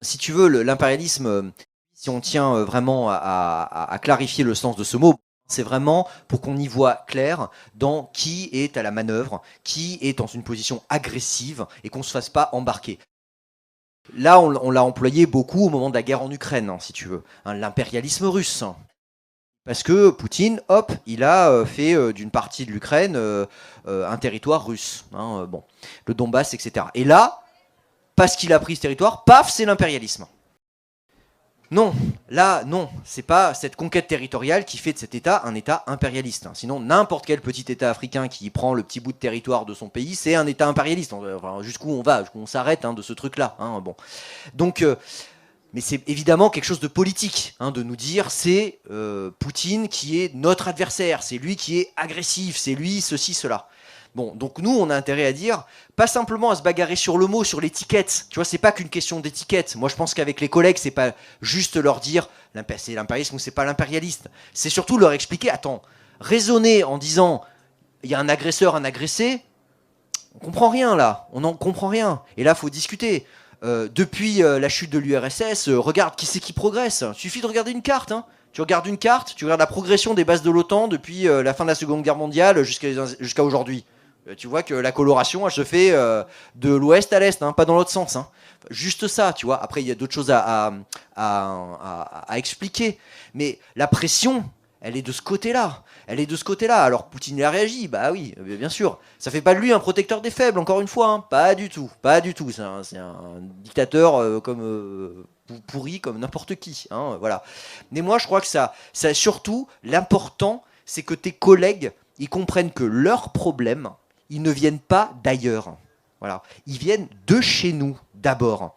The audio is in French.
Si tu veux, l'impérialisme, si on tient vraiment à clarifier le sens de ce mot, c'est vraiment pour qu'on y voit clair dans qui est à la manœuvre, qui est dans une position agressive et qu'on ne se fasse pas embarquer. Là, on l'a employé beaucoup au moment de la guerre en Ukraine, hein, si tu veux, hein, l'impérialisme russe. Parce que Poutine, hop, il a fait d'une partie de l'Ukraine un territoire russe. Hein, bon, le Donbass, etc. Et là, parce qu'il a pris ce territoire, paf, c'est l'impérialisme. Non, là, non, c'est pas cette conquête territoriale qui fait de cet État un État impérialiste. Hein. Sinon, n'importe quel petit État africain qui prend le petit bout de territoire de son pays, c'est un État impérialiste. Enfin, jusqu'où on va, jusqu'où on s'arrête hein, de ce truc-là. Hein, bon. Donc, mais c'est évidemment quelque chose de politique, hein, de nous dire c'est Poutine qui est notre adversaire, c'est lui qui est agressif, c'est lui ceci, cela. Bon, donc nous, on a intérêt à dire, pas simplement à se bagarrer sur le mot, sur l'étiquette. Tu vois, c'est pas qu'une question d'étiquette. Moi, je pense qu'avec les collègues, c'est pas juste leur dire c'est l'impérialisme ou c'est pas l'impérialiste. C'est surtout leur expliquer, attends, raisonner en disant il y a un agresseur, un agressé, on comprend rien là, on n'en comprend rien. Et là, faut discuter. Depuis la chute de l'URSS, regarde qui c'est qui progresse. Il suffit de regarder une carte. Hein. Tu regardes une carte, tu regardes la progression des bases de l'OTAN depuis la fin de la Seconde Guerre mondiale jusqu'à aujourd'hui. Tu vois que la coloration, elle se fait de l'ouest à l'est, hein, pas dans l'autre sens. Hein. Juste ça, tu vois. Après, il y a d'autres choses à expliquer. Mais la pression, elle est de ce côté-là. Elle est de ce côté-là. Alors Poutine a réagi, bah oui, bien sûr. Ça fait pas de lui un protecteur des faibles, encore une fois. Hein. Pas du tout, pas du tout. C'est un dictateur comme pourri, comme n'importe qui. Hein, voilà. Mais moi, je crois que ça surtout, l'important, c'est que tes collègues, ils comprennent que leurs problèmes, ils ne viennent pas d'ailleurs. Voilà. Ils viennent de chez nous, d'abord.